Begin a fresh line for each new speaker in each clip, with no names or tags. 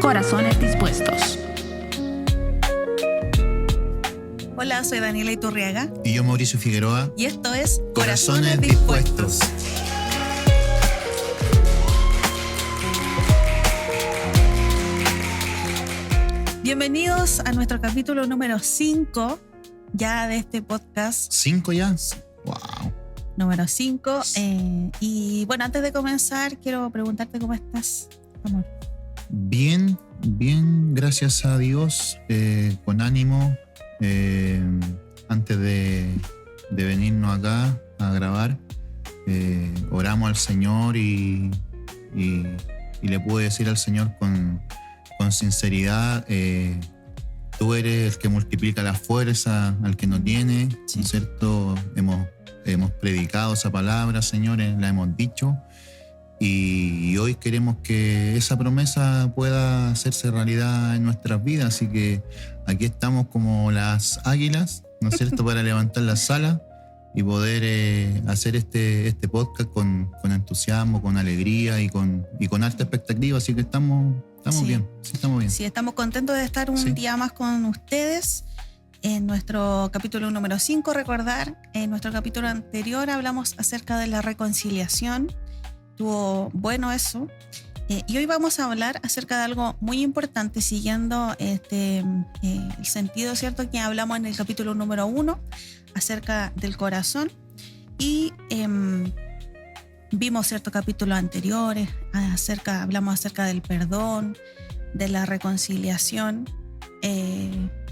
Corazones Dispuestos.
Hola, soy Daniela Iturriaga.
Y yo, Mauricio Figueroa.
Y esto es
Corazones Dispuestos.
Bienvenidos a nuestro capítulo número 5 ya de este podcast.
¿5 ya? ¡Wow!
Número 5. Y bueno, antes de comenzar, quiero preguntarte cómo estás, amor.
Bien, gracias a Dios, con ánimo. Antes de venirnos acá a grabar, oramos al Señor y le pude decir al Señor con sinceridad, tú eres el que multiplica la fuerza al que no tiene,
sí.
¿No es cierto? Hemos predicado esa palabra, Señor, la hemos dicho, y hoy queremos que esa promesa pueda hacerse realidad en nuestras vidas, así que aquí estamos como las águilas, ¿no es cierto?, para levantar las alas y poder hacer este podcast con entusiasmo, con alegría y con alta expectativa, así que estamos
sí.
bien, sí, estamos bien.
Sí, estamos contentos de estar un día más con ustedes en nuestro capítulo número 5. Recordar, en nuestro capítulo anterior hablamos acerca de la reconciliación. Estuvo bueno eso. Y hoy vamos a hablar acerca de algo muy importante, siguiendo el sentido, ¿cierto?, que hablamos en el capítulo número 1 acerca del corazón. Y vimos ciertos capítulos anteriores, hablamos acerca del perdón, de la reconciliación.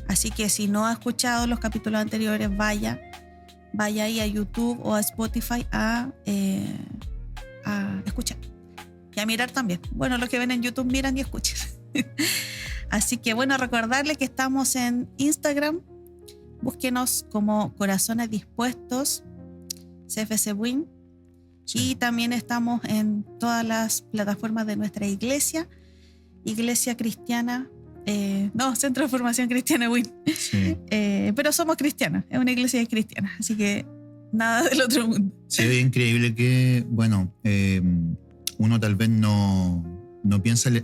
Así que si no ha escuchado los capítulos anteriores, vaya ahí a YouTube o a Spotify a escuchar. Y a mirar también. Bueno, los que ven en YouTube miran y escuchan. Así que bueno, recordarles que estamos en Instagram. Búsquenos como Corazones Dispuestos, CFC Win. Sí. Y también estamos en todas las plataformas de nuestra iglesia cristiana. Centro de Formación Cristiana Win.
Sí.
Pero somos cristianas, es una iglesia cristiana. Así que nada del otro mundo.
Sí, es increíble que, bueno, uno tal vez no piensa el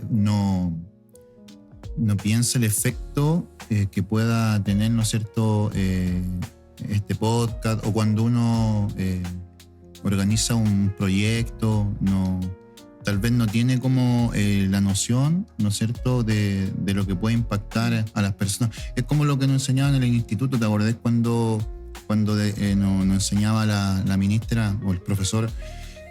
efecto que pueda tener, ¿no es cierto?, este podcast, o cuando uno organiza un proyecto, tal vez no tiene como la noción, ¿no es cierto?, de lo que puede impactar a las personas. Es como lo que nos enseñaban en el instituto. ¿Te acordás cuando nos enseñaba la ministra o el profesor,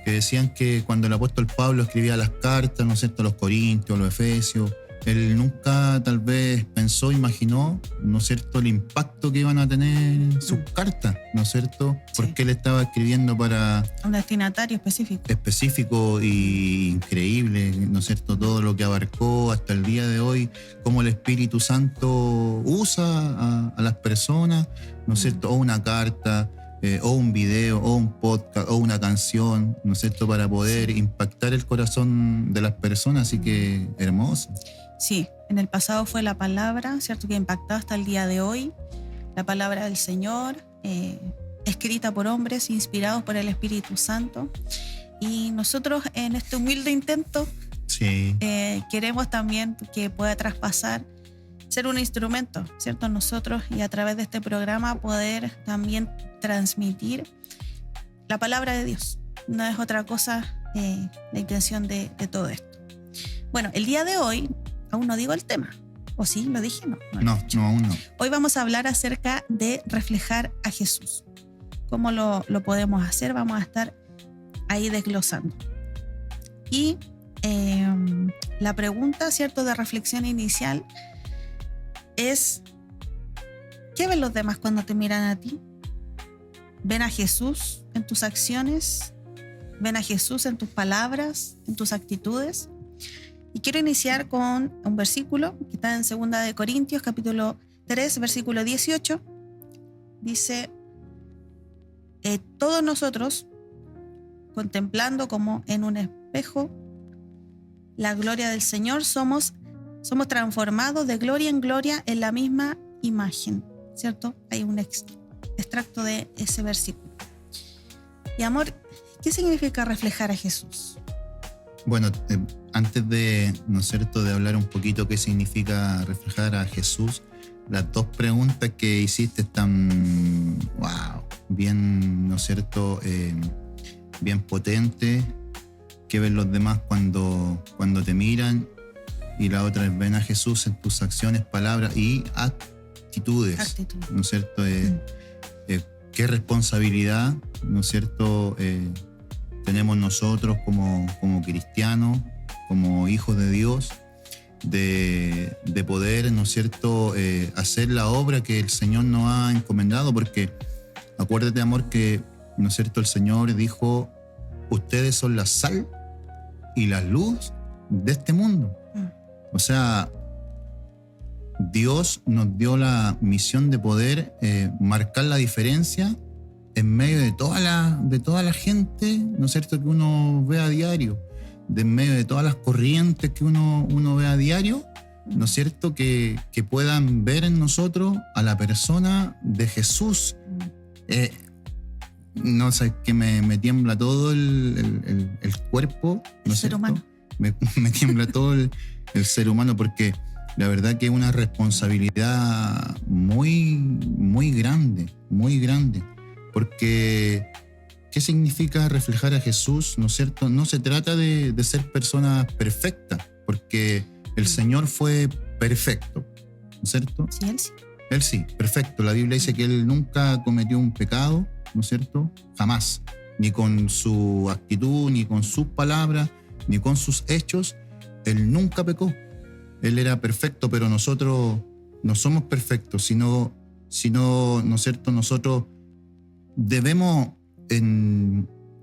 que decían que cuando el apóstol Pablo escribía las cartas, ¿no es cierto?, a los Corintios, a los Efesios, él nunca tal vez imaginó, ¿no es cierto?, el impacto que iban a tener sus cartas, ¿no es cierto? Porque sí. Él estaba escribiendo para
un destinatario específico
y increíble, ¿no es cierto?, todo lo que abarcó hasta el día de hoy, cómo el Espíritu Santo usa a las personas, ¿no es cierto?, o una carta, o un video, o un podcast, o una canción, ¿no es cierto?, para poder impactar el corazón de las personas. Así que hermoso.
Sí, en el pasado fue la palabra, ¿cierto?, que impactó hasta el día de hoy. La palabra del Señor, escrita por hombres, inspirados por el Espíritu Santo. Y nosotros en este humilde intento
sí.
Queremos también que pueda traspasar, ser un instrumento, ¿cierto?, nosotros, y a través de este programa poder también transmitir la palabra de Dios. No es otra cosa la intención de todo esto. Bueno, el día de hoy, aún no digo el tema, ¿o sí? ¿Lo dije? No,
aún no.
Hoy vamos a hablar acerca de reflejar a Jesús. ¿Cómo lo podemos hacer? Vamos a estar ahí desglosando. Y la pregunta, ¿cierto?, de reflexión inicial es: ¿qué ven los demás cuando te miran a ti? ¿Ven a Jesús en tus acciones? ¿Ven a Jesús en tus palabras, en tus actitudes? Y quiero iniciar con un versículo que está en 2 de Corintios, capítulo 3, versículo 18. Dice: todos nosotros, contemplando como en un espejo la gloria del Señor, somos transformados de gloria en gloria en la misma imagen, ¿cierto? Hay un extracto de ese versículo. Y amor, ¿qué significa reflejar a Jesús?
Bueno, antes de, ¿no es cierto?, de hablar un poquito qué significa reflejar a Jesús, las dos preguntas que hiciste están, wow, bien, ¿no es cierto?, bien potentes. ¿Qué ven los demás cuando te miran? Y la otra es, ven a Jesús en tus acciones, palabras y actitudes. ¿No es cierto? Qué responsabilidad, ¿no es cierto?, tenemos nosotros como cristianos, como hijos de Dios, de poder, ¿no es cierto?, hacer la obra que el Señor nos ha encomendado, porque acuérdate, amor, que, ¿no es cierto?, el Señor dijo, ustedes son la sal y la luz de este mundo. O sea, Dios nos dio la misión de poder marcar la diferencia en medio de toda la gente, ¿no es cierto?, que uno ve a diario, en medio de todas las corrientes que uno ve a diario, ¿no es cierto?, que puedan ver en nosotros a la persona de Jesús. No sé, que me tiembla todo el cuerpo, ¿no es cierto? Humano. Me tiembla todo el ser humano, porque la verdad que es una responsabilidad muy, muy grande, muy grande. Porque, ¿qué significa reflejar a Jesús? ¿No es cierto? No se trata de ser personas perfectas, porque el Señor fue perfecto, ¿no es cierto?
Sí, Él sí.
Él sí, perfecto. La Biblia dice que Él nunca cometió un pecado, ¿no es cierto? Jamás. Ni con su actitud, ni con sus palabras, ni con sus hechos. Él nunca pecó. Él era perfecto, pero nosotros no somos perfectos, sino, ¿no es cierto?, nosotros debemos,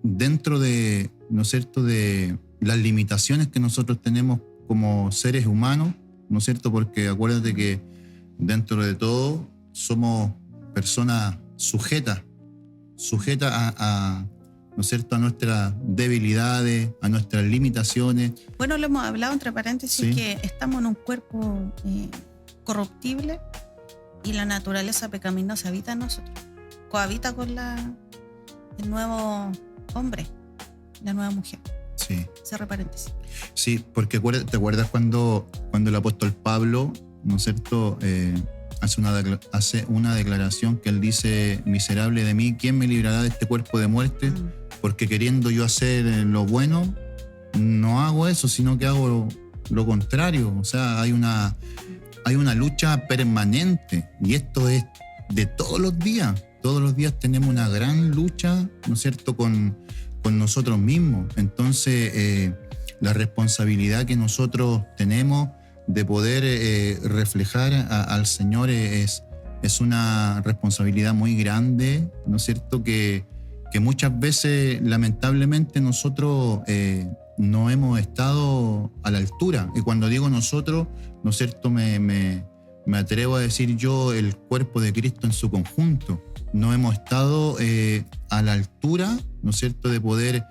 dentro de, ¿no es cierto?, de las limitaciones que nosotros tenemos como seres humanos, ¿no es cierto?, porque acuérdate que dentro de todo somos personas sujetas a ¿no es cierto?, a nuestras debilidades, a nuestras limitaciones.
Bueno, lo hemos hablado entre paréntesis, ¿sí?, que estamos en un cuerpo corruptible y la naturaleza pecaminosa habita en nosotros. Cohabita con el nuevo hombre, la nueva mujer.
Sí.
Cierra paréntesis.
Sí, porque ¿te acuerdas cuando el apóstol Pablo, ¿no es cierto?, hace una declaración que él dice, miserable de mí, ¿quién me librará de este cuerpo de muerte? Porque queriendo yo hacer lo bueno, no hago eso, sino que hago lo contrario. O sea, hay una lucha permanente, y esto es de todos los días. Todos los días tenemos una gran lucha, ¿no es cierto?, con nosotros mismos. Entonces, la responsabilidad que nosotros tenemos de poder reflejar al Señor es una responsabilidad muy grande, ¿no es cierto?, que muchas veces lamentablemente nosotros no hemos estado a la altura. Y cuando digo nosotros, ¿no es cierto?, me atrevo a decir yo, el cuerpo de Cristo en su conjunto. No hemos estado a la altura, ¿no es cierto?, de poder,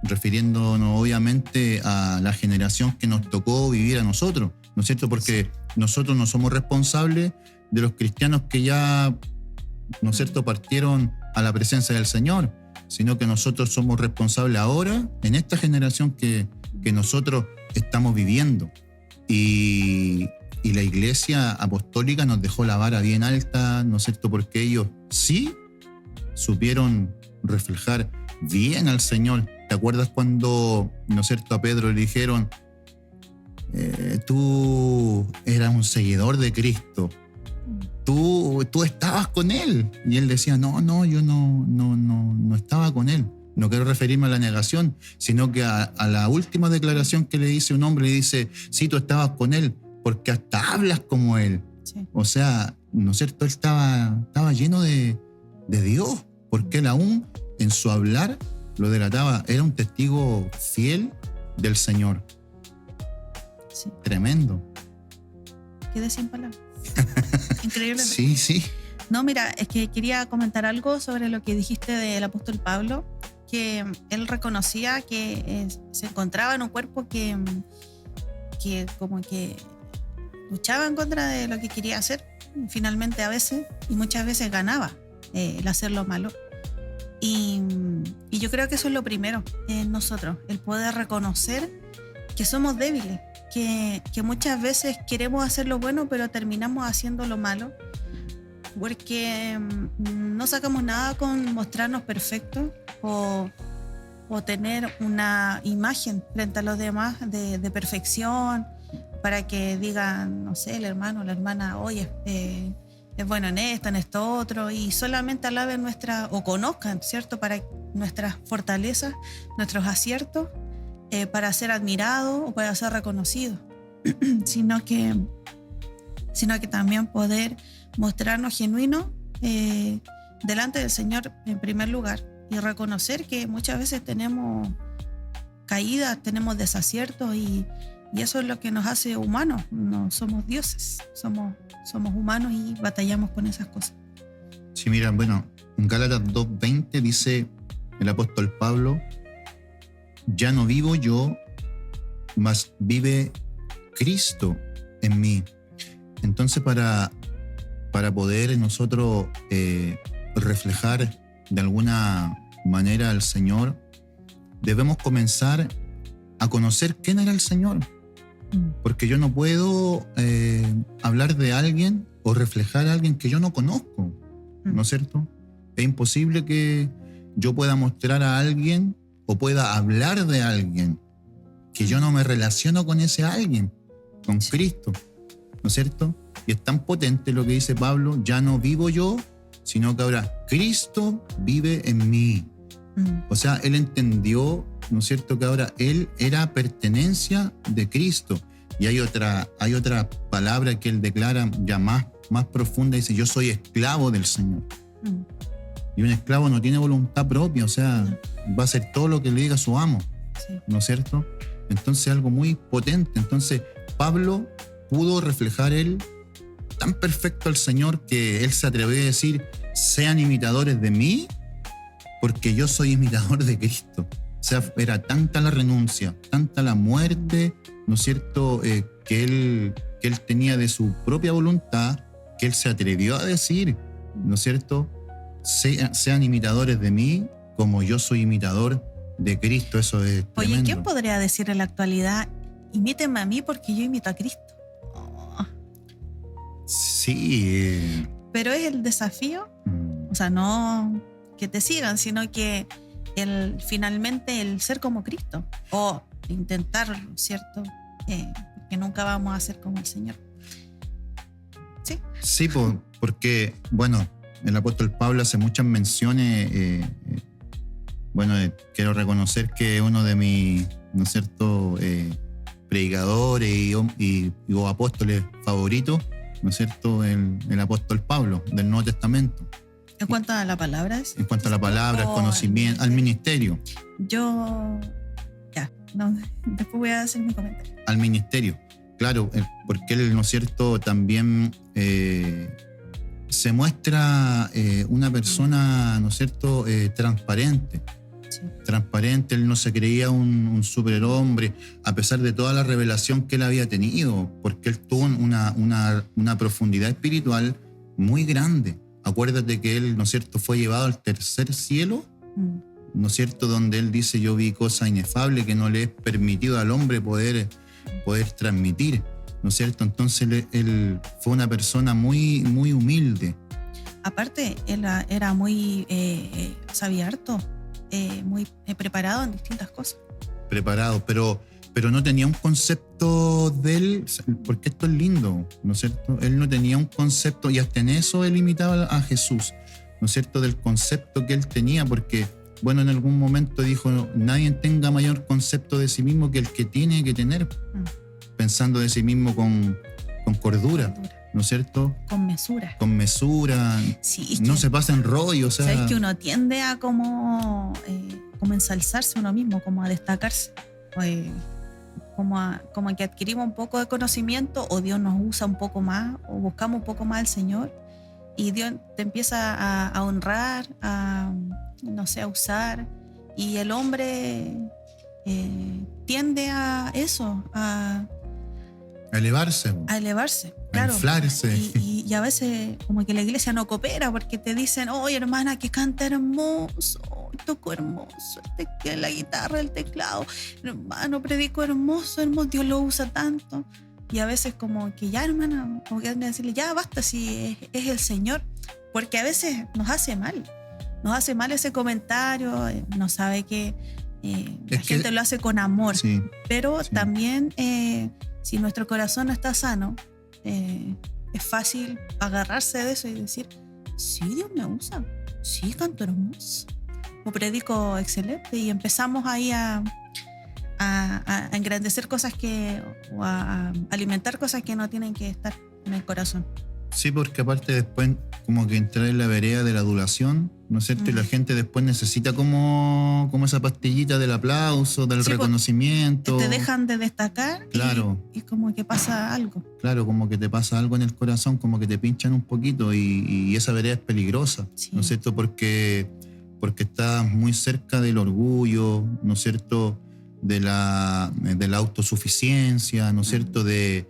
refiriéndonos obviamente a la generación que nos tocó vivir a nosotros, ¿no es cierto? Porque nosotros no somos responsables de los cristianos que ya, ¿no es cierto?, partieron a la presencia del Señor, sino que nosotros somos responsables ahora, en esta generación que nosotros estamos viviendo. Y la Iglesia Apostólica nos dejó la vara bien alta, ¿no es cierto?, porque ellos sí supieron reflejar bien al Señor. ¿Te acuerdas cuando, ¿no es cierto?, a Pedro le dijeron, tú eras un seguidor de Cristo, tú estabas con Él? Y él decía, no, yo no estaba con Él. No quiero referirme a la negación, sino que a la última declaración que le dice un hombre, le dice, sí, tú estabas con Él, porque hasta hablas como Él. Sí. O sea, ¿no es cierto?, Él estaba lleno de Dios, porque Él aún en su hablar lo delataba. Era un testigo fiel del Señor.
Sí.
Tremendo.
Quedé sin palabras. Increíble.
Sí.
No, mira, es que quería comentar algo sobre lo que dijiste del apóstol Pablo, que él reconocía que se encontraba en un cuerpo que como que luchaba en contra de lo que quería hacer, finalmente a veces, y muchas veces ganaba el hacer lo malo. Y yo creo que eso es lo primero en nosotros, el poder reconocer que somos débiles, que muchas veces queremos hacer lo bueno, pero terminamos haciendo lo malo, porque no sacamos nada con mostrarnos perfectos o tener una imagen frente a los demás de perfección, para que digan, no sé, el hermano o la hermana, oye, es bueno en esto otro, y solamente alaben o conozcan, ¿cierto?, para nuestras fortalezas, nuestros aciertos, para ser admirados o para ser reconocidos, sino que también poder mostrarnos genuinos delante del Señor en primer lugar, y reconocer que muchas veces tenemos caídas, tenemos desaciertos, y eso es lo que nos hace humanos. No somos dioses, somos humanos y batallamos con esas cosas.
Sí, mira, bueno, en Gálatas 2:20 dice el apóstol Pablo: ya no vivo yo, mas vive Cristo en mí. Entonces, para poder nosotros reflejar de alguna manera al Señor, debemos comenzar a conocer quién era el Señor. Porque yo no puedo hablar de alguien o reflejar a alguien que yo no conozco, ¿no es cierto? Es imposible que yo pueda mostrar a alguien o pueda hablar de alguien que yo no me relaciono con ese alguien, con Cristo, ¿no es cierto? Y es tan potente lo que dice Pablo: ya no vivo yo, sino que ahora Cristo vive en mí. O sea, él entendió, ¿no es cierto?, que ahora él era pertenencia de Cristo. Y hay otra palabra que él declara ya más profunda, dice: yo soy esclavo del Señor. Y un esclavo no tiene voluntad propia, o sea, va a hacer todo lo que le diga su amo, ¿no es cierto? Entonces, algo muy potente. Entonces, Pablo pudo reflejar él tan perfecto al Señor que él se atrevió a decir: sean imitadores de mí, porque yo soy imitador de Cristo. O sea, era tanta la renuncia, tanta la muerte, ¿no es cierto?, que él tenía de su propia voluntad, que él se atrevió a decir, ¿no es cierto?, sean imitadores de mí, como yo soy imitador de Cristo. Eso es tremendo.
Oye, ¿quién podría decir en la actualidad: imítenme a mí porque yo imito a Cristo? Oh.
Sí.
Pero es el desafío, o sea, no que te sigan, sino que finalmente el ser como Cristo, o intentarlo, ¿cierto? Que nunca vamos a ser como el Señor. ¿Sí?
Sí, porque, bueno, el apóstol Pablo hace muchas menciones. Quiero reconocer que uno de mis, ¿no es cierto?, predicadores y apóstoles favoritos, ¿no es cierto?, el apóstol Pablo del Nuevo Testamento.
¿En cuanto a la palabra?
En cuanto a la palabra, al conocimiento, al ministerio.
Después voy a hacer mi comentario.
Al ministerio, claro, porque él, ¿no es cierto?, también se muestra una persona, ¿no es cierto?, transparente. Sí. Transparente, él no se creía un superhombre, a pesar de toda la revelación que él había tenido, porque él tuvo una profundidad espiritual muy grande. Acuérdate que él, ¿no es cierto?, fue llevado al tercer cielo, ¿no es cierto?, donde él dice: yo vi cosas inefables que no le es permitido al hombre poder transmitir, ¿no es cierto? Entonces él fue una persona muy, muy humilde.
Aparte, él era muy, sabía harto, muy preparado en distintas cosas.
Preparado, pero no tenía un concepto de él, porque esto es lindo, ¿no es cierto? Él no tenía un concepto, y hasta en eso él imitaba a Jesús, ¿no es cierto?, del concepto que él tenía, porque, bueno, en algún momento dijo: nadie tenga mayor concepto de sí mismo que el que tiene que tener, pensando de sí mismo con cordura, ¿no es cierto?
Con mesura.
Con mesura, sí, no se pasa en rollo, o sea...
¿Sabes que uno tiende a como ensalzarse uno mismo, como a destacarse? Como que adquirimos un poco de conocimiento, o Dios nos usa un poco más, o buscamos un poco más al Señor, y Dios te empieza a honrar, no sé, a usar, y el hombre tiende a eso, a
elevarse.
Claro.
A inflarse.
Y a veces como que la iglesia no coopera, porque te dicen: oye, hermana, que canta hermoso, tocó hermoso la guitarra, el teclado, hermano, predicó hermoso, Dios lo usa tanto. Y a veces como que ya, hermana, como que decirle, ya basta, si es el Señor, porque a veces nos hace mal ese comentario, no sabe que la gente lo hace con amor,
sí,
pero
sí.
también si nuestro corazón no está sano, es fácil agarrarse de eso y decir, sí, Dios me usa, sí, canto hermoso, o predico excelente, y empezamos ahí a engrandecer cosas o a alimentar cosas que no tienen que estar en el corazón.
Sí, porque aparte después como que entrar en la vereda de la adulación, ¿no es cierto? Y la gente después necesita como esa pastillita del aplauso, del reconocimiento.
Te dejan de destacar,
claro.
Y como que pasa algo.
Claro, como que te pasa algo en el corazón, como que te pinchan un poquito y esa vereda es peligrosa, sí. ¿No es cierto? Porque estás muy cerca del orgullo, ¿no es cierto? De la autosuficiencia, ¿no es cierto? De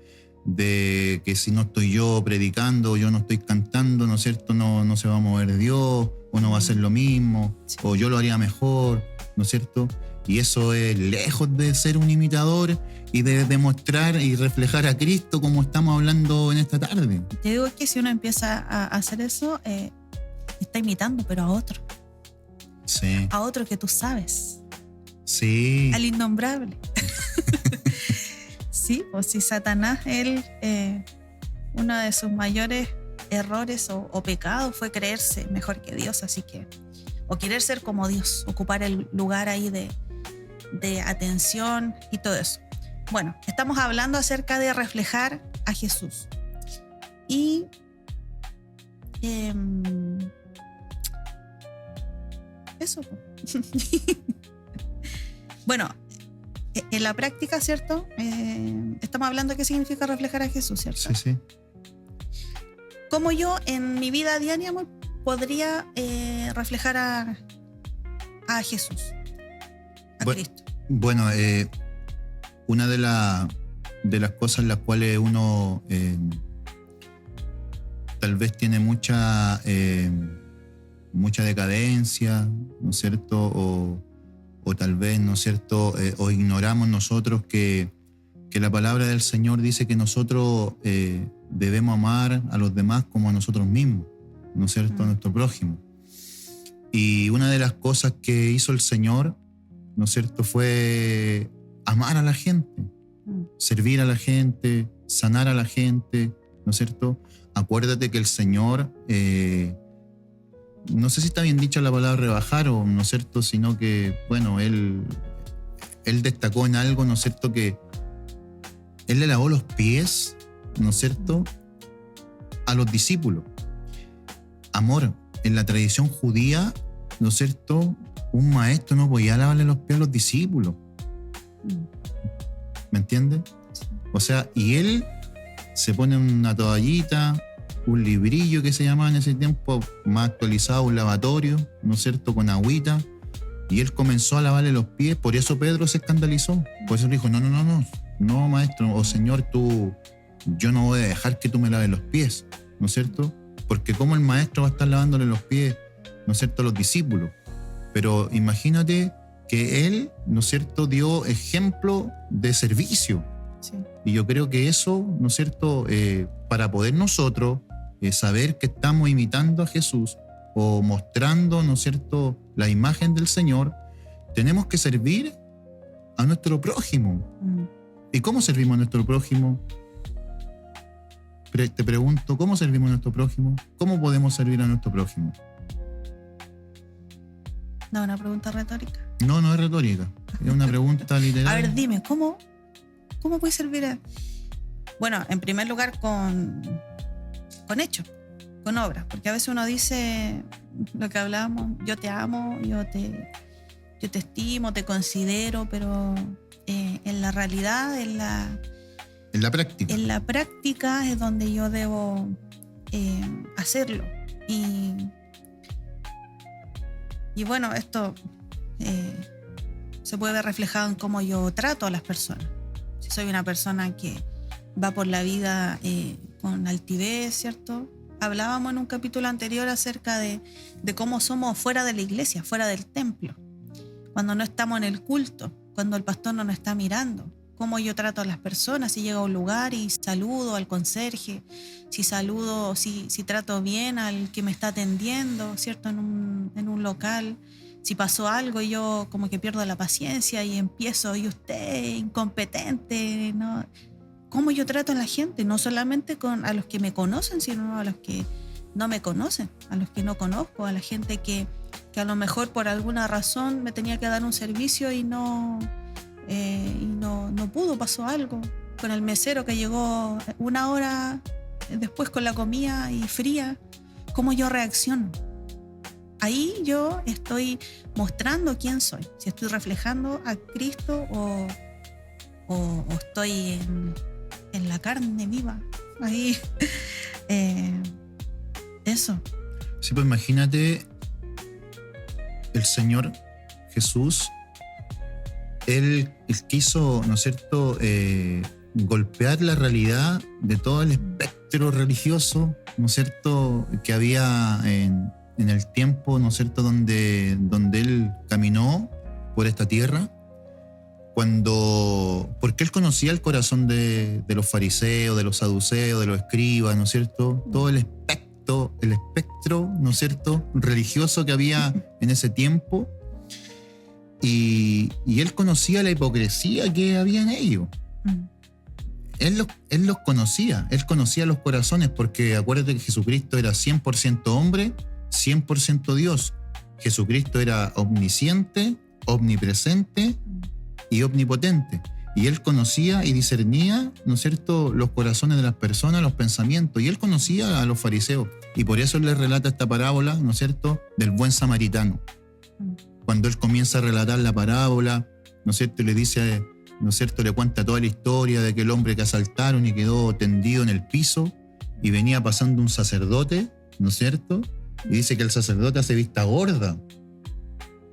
que si no estoy yo predicando, yo no estoy cantando, ¿no es cierto? No se va a mover Dios, o no va a ser lo mismo, sí. O yo lo haría mejor, ¿no es cierto? Y eso es lejos de ser un imitador y de demostrar y reflejar a Cristo como estamos hablando en esta tarde.
Te digo que si uno empieza a hacer eso, está imitando, pero a otro.
Sí.
A otro que tú sabes.
Sí.
Al innombrable. Sí, o si Satanás, él, uno de sus mayores errores o pecados fue creerse mejor que Dios, así que, o querer ser como Dios, ocupar el lugar ahí de atención y todo eso. Bueno, estamos hablando acerca de reflejar a Jesús. Y eso. Bueno, en la práctica, ¿cierto? Estamos hablando de qué significa reflejar a Jesús, ¿cierto?
Sí, sí.
¿Cómo yo en mi vida diaria podría reflejar a Jesús, a Cristo?
Bueno, una de las cosas en las cuales uno tal vez tiene mucha decadencia, ¿no es cierto? O tal vez, ¿no es cierto?, o ignoramos nosotros que la palabra del Señor dice que nosotros debemos amar a los demás como a nosotros mismos, ¿no es cierto?, a nuestro prójimo. Y una de las cosas que hizo el Señor, ¿no es cierto?, fue amar a la gente, servir a la gente, sanar a la gente, ¿no es cierto? Acuérdate que el Señor... no sé si está bien dicha la palabra rebajar o no es cierto, sino que, bueno, él destacó en algo, ¿no es cierto?, que él le lavó los pies, ¿no es cierto?, a los discípulos. Amor, en la tradición judía, ¿no es cierto?, un maestro no podía lavarle los pies a los discípulos. ¿Me entiendes? O sea, y él se pone una toallita, un librillo que se llamaba en ese tiempo, más actualizado, un lavatorio, ¿no es cierto?, con agüita, y él comenzó a lavarle los pies. Por eso Pedro se escandalizó, por eso le dijo, no maestro, o Señor, yo no voy a dejar que tú me laves los pies, ¿no es cierto? Porque cómo el maestro va a estar lavándole los pies, ¿no es cierto?, a los discípulos. Pero imagínate que él, ¿no es cierto?, dio ejemplo de servicio. Sí. Y yo creo que eso, ¿no es cierto?, para poder nosotros saber que estamos imitando a Jesús o mostrando, ¿no es cierto?, la imagen del Señor, tenemos que servir a nuestro prójimo. ¿Y cómo servimos a nuestro prójimo? Te pregunto, ¿cómo servimos a nuestro prójimo? ¿Cómo podemos servir a nuestro prójimo?
No, una pregunta retórica.
No es retórica, es una pregunta literal.
A ver, dime, ¿cómo puedes servir a...? Bueno, en primer lugar con hechos, con obras, porque a veces uno dice lo que hablábamos, yo te amo, yo te estimo, te considero, pero en la realidad, en la práctica es donde yo debo hacerlo. Y bueno, esto se puede ver reflejado en cómo yo trato a las personas. Si soy una persona que va por la vida con altivez, ¿cierto? hablábamos en un capítulo anterior acerca de cómo somos fuera de la iglesia, fuera del templo, cuando no estamos en el culto, cuando el pastor no nos está mirando, cómo yo trato a las personas, si llego a un lugar y saludo al conserje, si trato bien al que me está atendiendo, ¿cierto? En un local, si pasó algo y yo como que pierdo la paciencia y empiezo, y usted incompetente, ¿no? Cómo yo trato a la gente, no solamente a los que me conocen, sino a los que no me conocen, a los que no conozco, a la gente que a lo mejor por alguna razón me tenía que dar un servicio y no pudo, pasó algo. Con el mesero que llegó 1 hora después con la comida y fría, ¿cómo yo reacciono? Ahí yo estoy mostrando quién soy, si estoy reflejando a Cristo o estoy en la carne viva. Ahí, eso.
Sí, pues imagínate, el Señor Jesús, Él quiso, ¿no es cierto?, golpear la realidad de todo el espectro religioso, ¿no es cierto?, que había en el tiempo, ¿no es cierto?, donde Él caminó por esta tierra. Porque Él conocía el corazón de los fariseos, de los saduceos, de los escribas, ¿no es cierto? Todo el espectro, ¿no es cierto?, religioso que había en ese tiempo. Y Él conocía la hipocresía que había en ellos. Él los conocía, Él conocía los corazones, porque acuérdate que Jesucristo era 100% hombre, 100% Dios. Jesucristo era omnisciente, omnipresente y omnipotente. Y Él conocía y discernía, ¿no es cierto?, los corazones de las personas, los pensamientos. Y Él conocía a los fariseos. Y por eso Él les relata esta parábola, ¿no es cierto?, del buen samaritano. Cuando Él comienza a relatar la parábola, ¿no es cierto?, y le dice, ¿no es cierto?, le cuenta toda la historia de aquel hombre que asaltaron y quedó tendido en el piso, y venía pasando un sacerdote, ¿no es cierto?, y dice que el sacerdote hace vista gorda.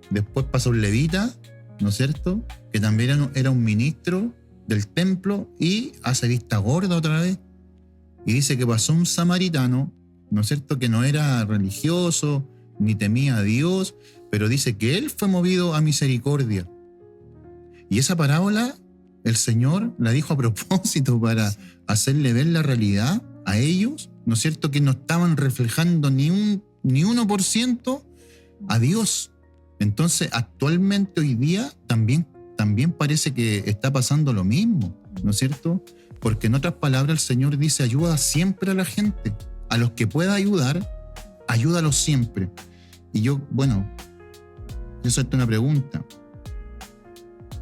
Después pasa un levita, ¿no es cierto?, que también era un ministro del templo y hace vista gorda otra vez. Y dice que pasó un samaritano, ¿no es cierto?, que no era religioso, ni temía a Dios, pero dice que él fue movido a misericordia. Y esa parábola el Señor la dijo a propósito para hacerle ver la realidad a ellos, ¿no es cierto?, que no estaban reflejando ni 1% a Dios. Entonces, actualmente hoy día también parece que está pasando lo mismo, ¿no es cierto? Porque en otras palabras el Señor dice, ayuda siempre a la gente. A los que pueda ayudar, ayúdalos siempre. Y yo hacerte una pregunta.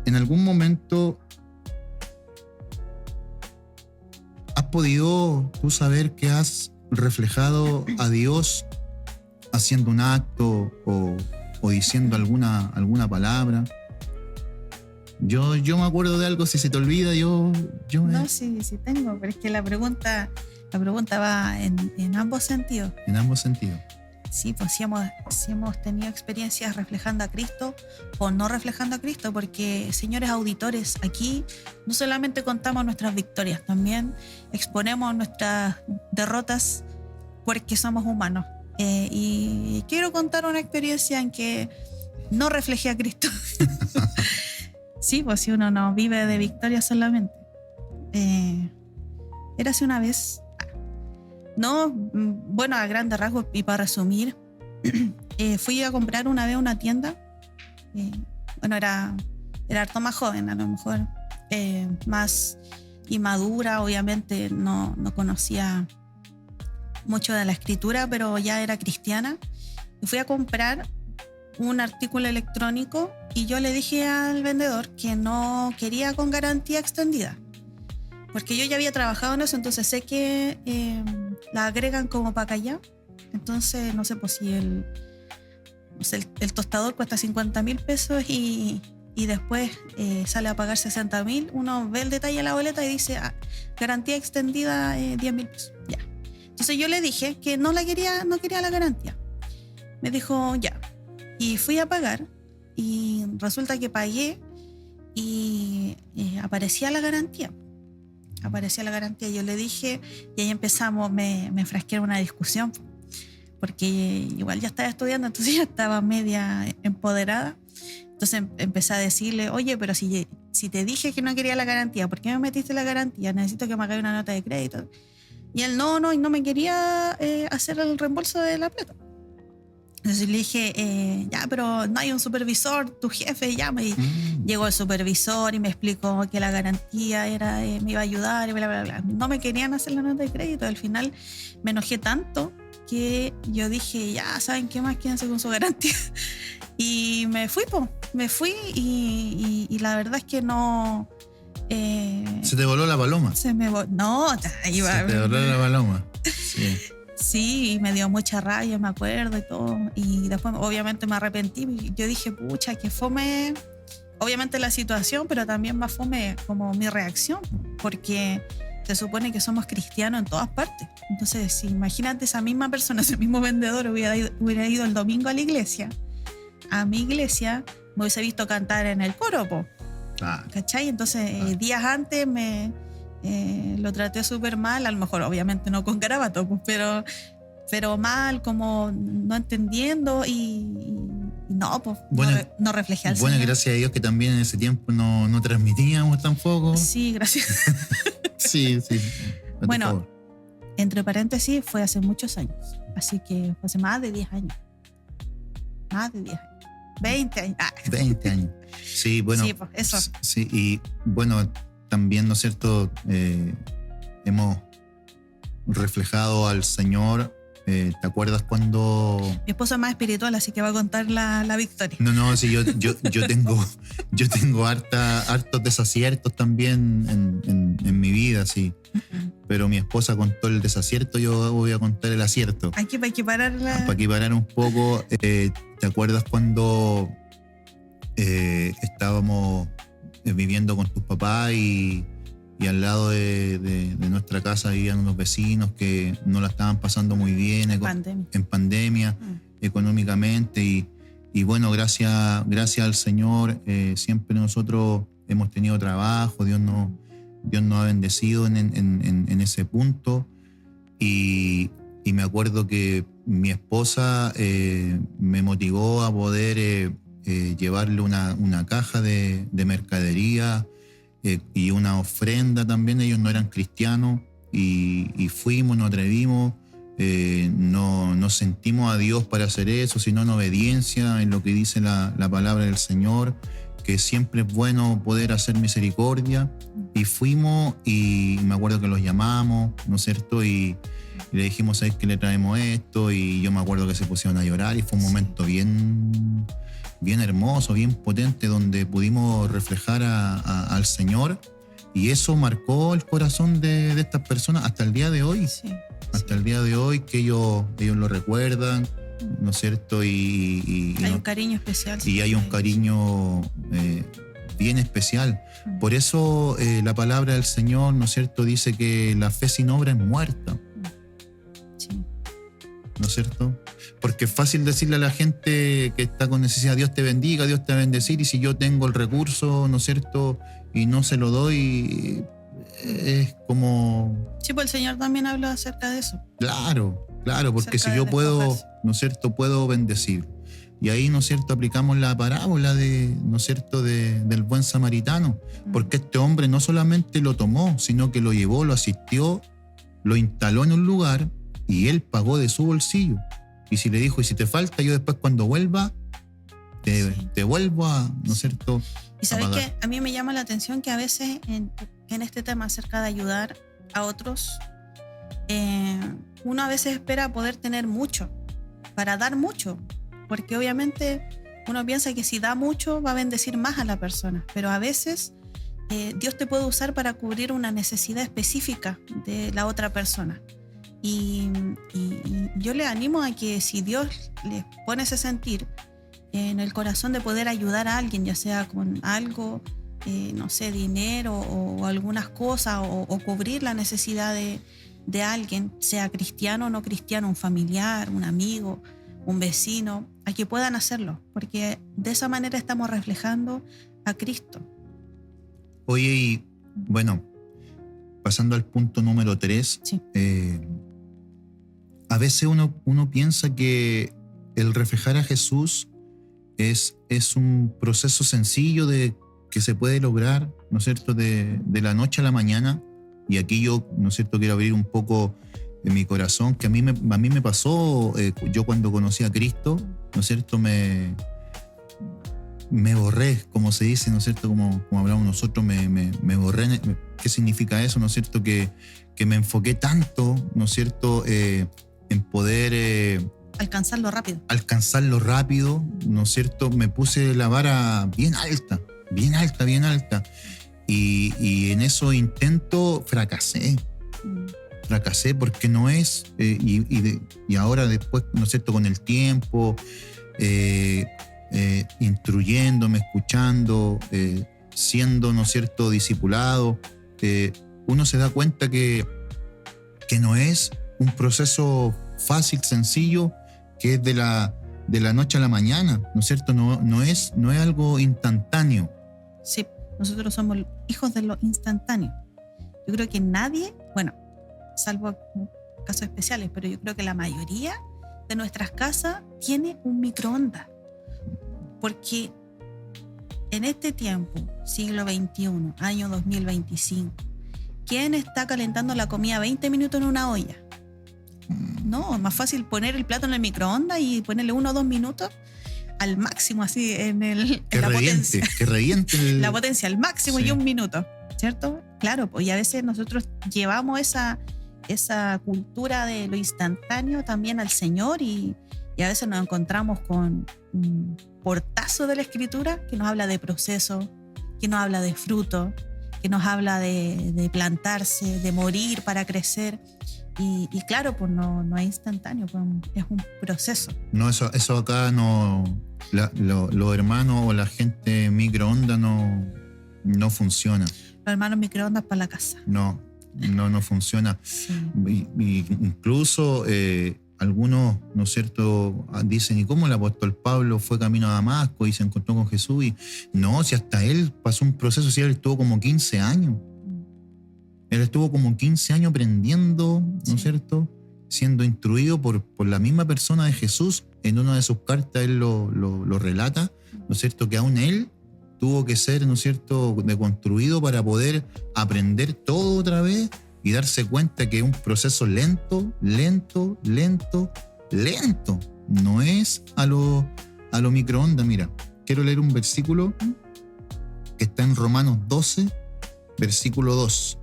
¿En algún momento has podido tú saber que has reflejado a Dios haciendo un acto o diciendo alguna palabra? Yo me acuerdo de algo, si se te olvida,
No, sí tengo, pero es que la pregunta va en ambos sentidos.
En ambos sentidos.
Sí, pues si hemos tenido experiencias reflejando a Cristo o no reflejando a Cristo, porque, señores auditores, aquí no solamente contamos nuestras victorias, también exponemos nuestras derrotas porque somos humanos. Y quiero contar una experiencia en que no reflejé a Cristo. Sí, pues si uno no vive de victoria solamente. Érase una vez, a grandes rasgos y para resumir, fui a comprar una vez a una tienda. Era harto más joven, a lo mejor, más inmadura, obviamente no conocía mucho de la escritura, pero ya era cristiana. Y fui a comprar un artículo electrónico y yo le dije al vendedor que no quería con garantía extendida, porque yo ya había trabajado en eso, entonces sé que la agregan como para allá. Entonces no sé, pues si el tostador cuesta 50,000 pesos y después sale a pagar 60,000, uno ve el detalle de la boleta y dice garantía extendida 10,000 pesos. Ya. Entonces yo le dije que no quería la garantía. Me dijo ya. Y fui a pagar y resulta que pagué y aparecía la garantía. aparecía la garantía. Yo le dije, y ahí empezamos, me enfrasqué en una discusión, porque igual ya estaba estudiando, entonces ya estaba media empoderada. Entonces empecé a decirle, oye, pero si te dije que no quería la garantía, ¿por qué me metiste la garantía? Necesito que me haga una nota de crédito. Y él no me quería hacer el reembolso de la plata. Entonces le dije, ya, pero no hay un supervisor, tu jefe llama. Y llegó el supervisor y me explicó que la garantía era, me iba a ayudar y bla, bla, bla. No me querían hacer la nota de crédito. Al final me enojé tanto que yo dije, ya, ¿saben qué más? Quédense con su garantía. Y me fui, y la verdad es que no...
¿Se te voló la paloma?
No, ahí va.
Se te voló la paloma. Sí.
Sí, me dio mucha rabia, me acuerdo y todo. Y después obviamente me arrepentí. Yo dije, pucha, que fome, obviamente la situación, pero también más fome como mi reacción, porque se supone que somos cristianos en todas partes. Entonces, si imagínate esa misma persona, ese mismo vendedor hubiera ido el domingo a la iglesia, a mi iglesia, me hubiese visto cantar en el coro, po. ¿Cachai? Entonces, días antes lo traté súper mal, a lo mejor obviamente no con garabato, pues, pero mal, como no entendiendo y no, pues bueno, no reflejé al
Bueno,
Señor.
Gracias a Dios que también en ese tiempo no transmitíamos tampoco.
Sí, gracias.
Sí.
Bueno, entre paréntesis, fue hace muchos años, así que fue hace más de 10 años. Más de 10 años. 20 años.
20 años. Sí, bueno.
Sí, pues eso.
Sí, y bueno, también, ¿no es cierto? Hemos reflejado al Señor. ¿Te acuerdas cuando...?
Mi esposo es más espiritual, así que va a contar la victoria.
No, sí, yo tengo hartos desaciertos también en mi vida, sí. Pero mi esposa contó el desacierto, yo voy a contar el acierto.
Aquí para equipararla.
Para equiparar un poco, ¿te acuerdas cuando estábamos viviendo con tus papás y al lado de nuestra casa vivían unos vecinos que no la estaban pasando muy bien en pandemia económicamente y bueno, gracias al Señor siempre nosotros hemos tenido trabajo, Dios nos ha bendecido en ese punto y me acuerdo que mi esposa me motivó a poder llevarle una caja de mercadería y una ofrenda también. Ellos no eran cristianos y fuimos, nos atrevimos, no sentimos a Dios para hacer eso, sino en obediencia en lo que dice la palabra del Señor, que siempre es bueno poder hacer misericordia. Y fuimos y me acuerdo que los llamamos, ¿no es cierto? Y le dijimos, ¿sabes qué? Le traemos esto, y yo me acuerdo que se pusieron a llorar y fue un momento bien hermoso, bien potente, donde pudimos reflejar al Señor, y eso marcó el corazón de estas personas hasta el día de hoy. El día de hoy, que ellos lo recuerdan, ¿no es cierto? Y
hay un cariño especial.
Y hay un cariño bien especial. Por eso la palabra del Señor, ¿no es cierto?, dice que la fe sin obra es muerta.
Sí.
¿No es cierto? Porque es fácil decirle a la gente que está con necesidad, Dios te bendiga, Dios te va a bendecir, y si yo tengo el recurso, ¿no es cierto?, y no se lo doy, es como...
Sí, pues el Señor también habla acerca de eso.
Claro, porque si yo puedo, ¿no es cierto?, puedo bendecir. Y ahí, ¿no es cierto?, aplicamos la parábola ¿no es cierto?, del buen samaritano, porque este hombre no solamente lo tomó, sino que lo llevó, lo asistió, lo instaló en un lugar y él pagó de su bolsillo. Y si le dijo, y si te falta, yo después cuando vuelva, te vuelvo a, ¿no es cierto?,
y sabes que a mí me llama la atención que a veces en este tema acerca de ayudar a otros, uno a veces espera poder tener mucho, para dar mucho, porque obviamente uno piensa que si da mucho va a bendecir más a la persona, pero a veces Dios te puede usar para cubrir una necesidad específica de la otra persona. Y yo le animo a que si Dios les pone ese sentir en el corazón de poder ayudar a alguien, ya sea con algo, no sé, dinero o algunas cosas, o cubrir la necesidad de alguien, sea cristiano o no cristiano, un familiar, un amigo, un vecino, a que puedan hacerlo, porque de esa manera estamos reflejando a Cristo.
Oye, y bueno, pasando al punto número 3,
Sí.
A veces uno piensa que el reflejar a Jesús es un proceso sencillo que se puede lograr, ¿no es cierto?, de la noche a la mañana. Y aquí yo, ¿no es cierto?, quiero abrir un poco mi corazón, que a mí me pasó, yo cuando conocí a Cristo, ¿no es cierto?, me borré, como se dice, ¿no es cierto?, como hablamos nosotros, me borré. ¿Qué significa eso, no es cierto?, que me enfoqué tanto, ¿no es cierto?, en poder
Alcanzarlo rápido.
alcanzarlo rápido, ¿no es cierto? Me puse la vara bien alta, bien alta, bien alta. Y en esos intentos fracasé porque no es, y ahora después, ¿no es cierto?, con el tiempo, instruyéndome, escuchando, siendo, ¿no es cierto?, discipulado, uno se da cuenta que no es un proceso fácil, sencillo, que es de la noche a la mañana, ¿no es cierto? No es algo instantáneo.
Sí, nosotros somos hijos de lo instantáneo. Yo creo que nadie, bueno, salvo casos especiales, pero yo creo que la mayoría de nuestras casas tiene un microondas. Porque en este tiempo, siglo XXI, año 2025, ¿quién está calentando la comida 20 minutos en una olla? No, es más fácil poner el plato en el microondas y ponerle 1 o 2 minutos al máximo, así en la potencia.
Que reviente
La potencia al máximo,
Sí.
Y 1 minuto, ¿cierto? Claro, pues y a veces nosotros llevamos esa cultura de lo instantáneo también al Señor y a veces nos encontramos con un portazo de la Escritura que nos habla de proceso, que nos habla de fruto, que nos habla de plantarse, de morir para crecer. Y claro, pues no es instantáneo, pues es un proceso.
No, eso acá no. Los hermanos o la gente microondas no funciona.
Los hermanos microondas para la casa.
No funciona.
Sí.
Y incluso algunos, ¿no es cierto?, dicen, ¿y cómo el apóstol Pablo fue camino a Damasco y se encontró con Jesús? Y no, si hasta él pasó un proceso, si él estuvo como 15 años. Él estuvo como 15 años aprendiendo, ¿no es cierto?, siendo instruido por la misma persona de Jesús. En una de sus cartas él lo relata, ¿no es cierto?, que aún él tuvo que ser, ¿no es cierto?, deconstruido para poder aprender todo otra vez y darse cuenta que es un proceso lento. No es a lo microondas. Mira, quiero leer un versículo que está en Romanos 12, versículo 2.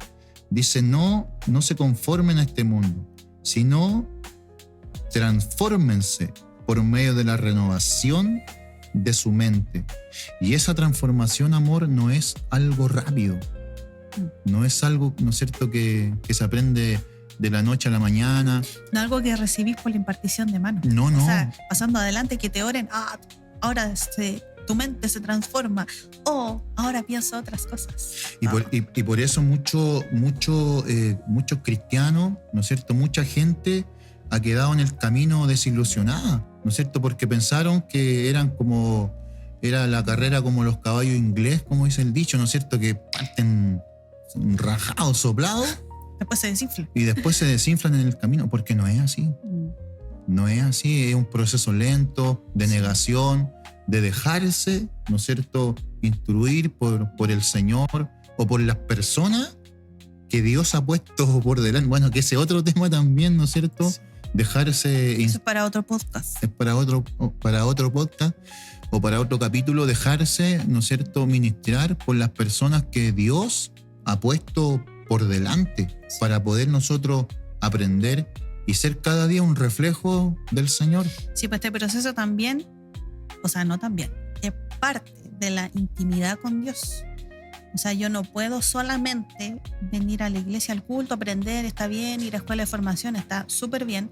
Dice, no se conformen a este mundo, sino transfórmense por medio de la renovación de su mente. Y esa transformación, amor, no es algo rápido. No es algo, ¿no es cierto?, que se aprende de la noche a la mañana.
No algo que recibís por la impartición de manos.
No.
O sea, pasando adelante, que te oren, ahora tu mente se transforma, ahora pienso otras cosas.
Y por eso muchos cristianos, ¿no es cierto?, mucha gente ha quedado en el camino desilusionada, ¿no es cierto?, porque pensaron que era la carrera como los caballos inglés, como dice el dicho, ¿no es cierto?, que parten rajados, soplados,
Después se desinfla.
y después se desinflan en el camino, porque no es así. No es así, es un proceso lento de negación, de dejarse, ¿no es cierto?, instruir por el Señor o por las personas que Dios ha puesto por delante. Bueno, que ese otro tema también, ¿no es cierto?
Sí.
Dejarse...
Eso es para otro podcast.
Es para otro podcast o para otro capítulo, dejarse, ¿no es cierto?, ministrar por las personas que Dios ha puesto por delante para poder nosotros aprender y ser cada día un reflejo del Señor.
Sí, pues este proceso también, es parte de la intimidad con Dios. O sea, yo no puedo solamente venir a la iglesia, al culto, aprender, está bien, ir a escuela de formación, está súper bien,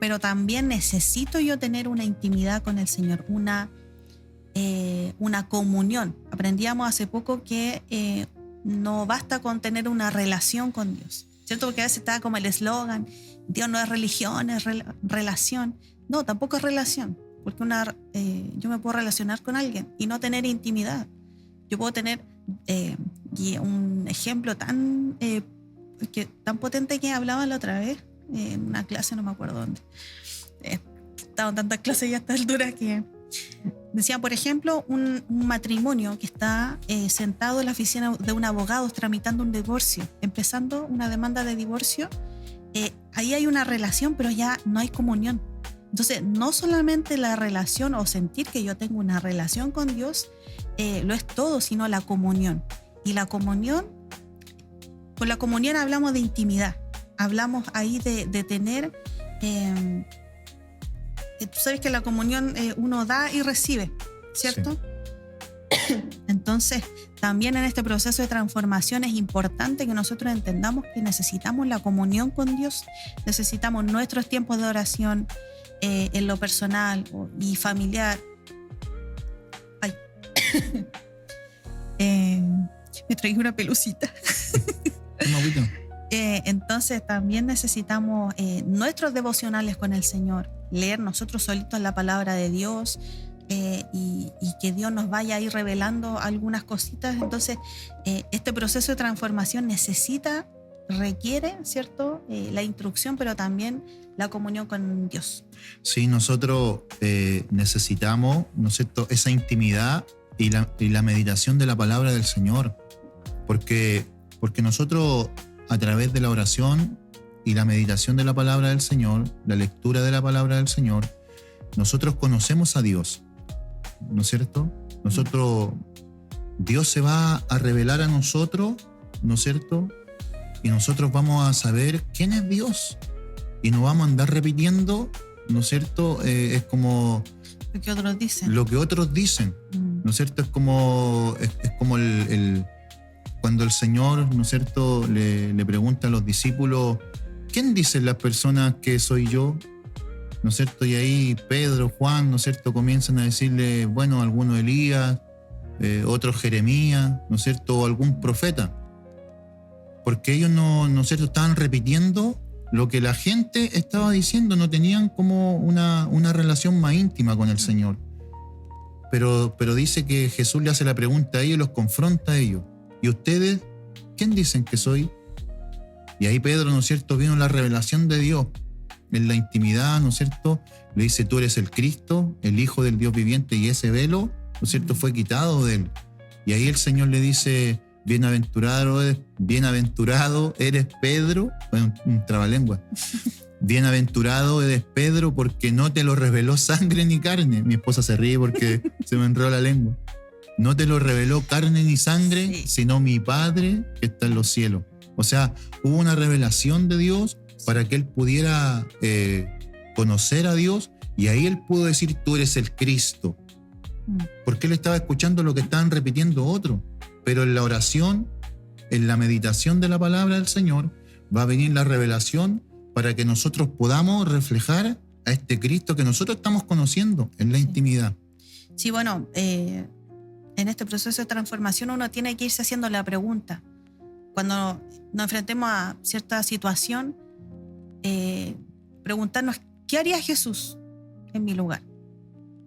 pero también necesito yo tener una intimidad con el Señor, una comunión. Aprendíamos hace poco que no basta con tener una relación con Dios, ¿cierto? Porque a veces está como el eslogan, Dios no es religión, es relación. No, tampoco es relación, porque yo me puedo relacionar con alguien y no tener intimidad. Yo puedo tener un ejemplo tan que tan potente que hablaba la otra vez en una clase, no me acuerdo dónde. He estado en tantas clases ya a esta altura que decía, por ejemplo, un matrimonio que está sentado en la oficina de un abogado tramitando un divorcio, empezando una demanda de divorcio. Ahí hay una relación, pero ya no hay comunión. Entonces, no solamente la relación o sentir que yo tengo una relación con Dios lo es todo, sino la comunión. Y la comunión, con la comunión hablamos de intimidad, hablamos ahí de tener, tú sabes que la comunión uno da y recibe, ¿cierto? Sí. Entonces, también en este proceso de transformación es importante que nosotros entendamos que necesitamos la comunión con Dios, necesitamos nuestros tiempos de oración en lo personal y familiar. Ay. Me traí una pelucita. Entonces también necesitamos nuestros devocionales con el Señor, leer nosotros solitos la palabra de Dios, y que Dios nos vaya a ir revelando algunas cositas. Entonces este proceso de transformación requiere, ¿cierto? La instrucción, pero también la comunión con Dios.
Sí, nosotros necesitamos, ¿no es cierto?, esa intimidad y la meditación de la palabra del Señor, porque nosotros a través de la oración y la meditación de la palabra del Señor, la lectura de la palabra del Señor, nosotros conocemos a Dios, ¿no es cierto? Dios se va a revelar a nosotros, ¿no es cierto? Y nosotros vamos a saber quién es Dios y no vamos a andar repitiendo, ¿no es cierto? Es como
lo que otros dicen.
¿No es cierto? Es como cuando el Señor, ¿no es cierto?, le pregunta a los discípulos, ¿quién dicen las personas que soy yo? ¿No es cierto? Y ahí Pedro, Juan, ¿no es cierto?, comienzan a decirle, bueno, algunos Elías, otros Jeremías, ¿no es cierto?, o algún profeta. Porque ellos no es cierto, estaban repitiendo lo que la gente estaba diciendo, no tenían como una relación más íntima con el Señor. Pero dice que Jesús le hace la pregunta a ellos, los confronta a ellos. ¿Y ustedes quién dicen que soy? Y ahí Pedro, ¿no es cierto?, vino la revelación de Dios en la intimidad, ¿no es cierto? Le dice, tú eres el Cristo, el Hijo del Dios viviente, y ese velo, ¿no es cierto?, fue quitado de él. Y ahí el Señor le dice, bienaventurado eres Pedro, bueno, un trabalengua. Bienaventurado eres Pedro, porque no te lo reveló sangre ni carne. Mi esposa se ríe porque se me enredó la lengua. No te lo reveló carne ni sangre, sí, sino mi Padre que está en los cielos. O sea, hubo una revelación de Dios para que él pudiera conocer a Dios, y ahí él pudo decir, tú eres el Cristo. Porque él estaba escuchando lo que estaban repitiendo otros. Pero en la oración, en la meditación de la palabra del Señor, va a venir la revelación para que nosotros podamos reflejar a este Cristo que nosotros estamos conociendo en la intimidad.
Sí, bueno, en este proceso de transformación uno tiene que irse haciendo la pregunta. Cuando nos enfrentemos a cierta situación, preguntarnos, ¿qué haría Jesús en mi lugar?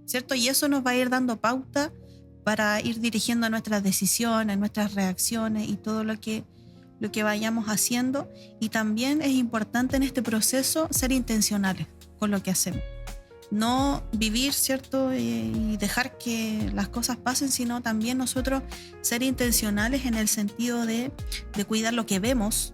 ¿Cierto? Y eso nos va a ir dando pauta para ir dirigiendo nuestras decisiones, nuestras reacciones y todo lo que vayamos haciendo. Y también es importante en este proceso ser intencionales con lo que hacemos. No vivir, ¿cierto?, y dejar que las cosas pasen, sino también nosotros ser intencionales en el sentido de cuidar lo que vemos,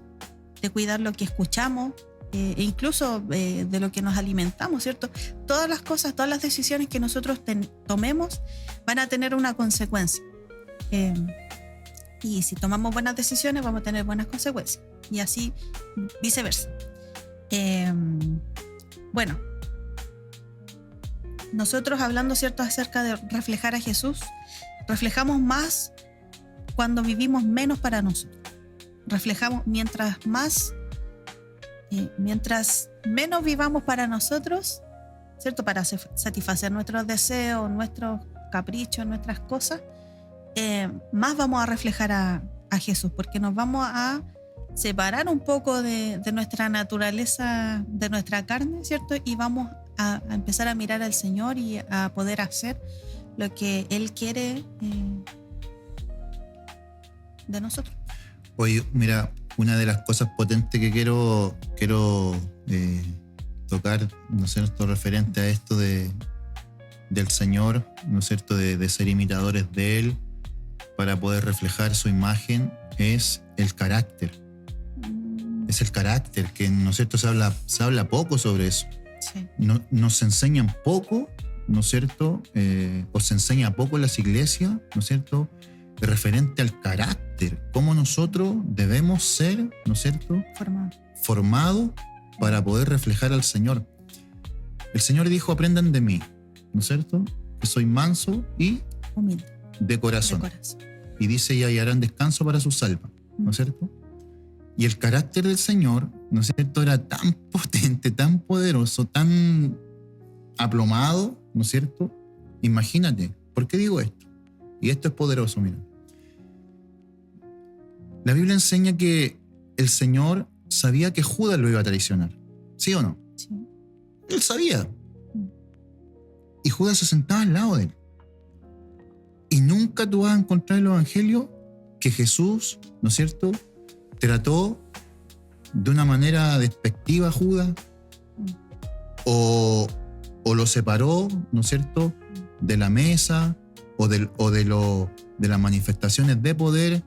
de cuidar lo que escuchamos, e incluso de lo que nos alimentamos, ¿cierto? Todas las cosas, todas las decisiones que nosotros tomemos van a tener una consecuencia. Y si tomamos buenas decisiones, vamos a tener buenas consecuencias. Y así viceversa. Bueno, nosotros hablando, ¿cierto?, acerca de reflejar a Jesús, reflejamos más cuando vivimos menos para nosotros. Reflejamos mientras menos vivamos para nosotros, ¿cierto?, para satisfacer nuestros deseos, nuestros caprichos, nuestras cosas, más vamos a reflejar a Jesús, porque nos vamos a separar un poco de nuestra naturaleza, de nuestra carne, ¿cierto? Y vamos a empezar a mirar al Señor y a poder hacer lo que Él quiere de nosotros.
Oye, mira, una de las cosas potentes que quiero tocar, ¿no es cierto?, referente a esto del Señor, ¿no es cierto?, de ser imitadores de Él para poder reflejar su imagen, es el carácter. Es el carácter, que, ¿no es cierto?, se habla poco sobre eso.
Sí.
Nos enseñan poco, ¿no es cierto?, o se enseña poco en las iglesias, ¿no es cierto?, referente al carácter, cómo nosotros debemos ser, ¿no es cierto?, formados para poder reflejar al Señor. El Señor dijo: aprendan de mí, ¿no es cierto?, que soy manso y
humilde
de corazón. Y dice: y hallarán descanso para sus almas, ¿no es cierto? Y el carácter del Señor, ¿no es cierto?, era tan potente, tan poderoso, tan aplomado, ¿no es cierto? Imagínate, ¿por qué digo esto? Y esto es poderoso, mira. La Biblia enseña que el Señor sabía que Judas lo iba a traicionar, ¿sí o no?
Sí.
Él sabía. Y Judas se sentaba al lado de él. Y nunca tú vas a encontrar en el Evangelio que Jesús, ¿no es cierto?, trató de una manera despectiva a Judas o lo separó, ¿no es cierto?, de la mesa o de las manifestaciones de poder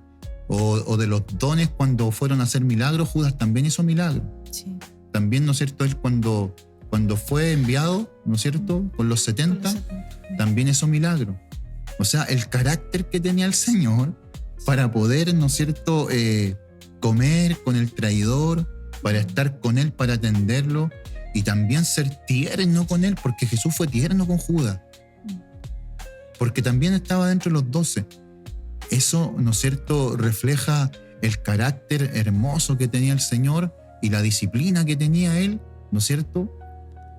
o de los dones cuando fueron a hacer milagros. Judas también hizo milagros.
Sí.
También, ¿no es cierto?, él cuando fue enviado, ¿no es cierto?, con los 70, también hizo milagros. O sea, el carácter que tenía el Señor para poder, ¿no es cierto?, comer con el traidor, para estar con él, para atenderlo, y también ser tierno con él, porque Jesús fue tierno con Judas, porque también estaba dentro de los 12. Eso, ¿no es cierto?, refleja el carácter hermoso que tenía el Señor y la disciplina que tenía él, ¿no es cierto?,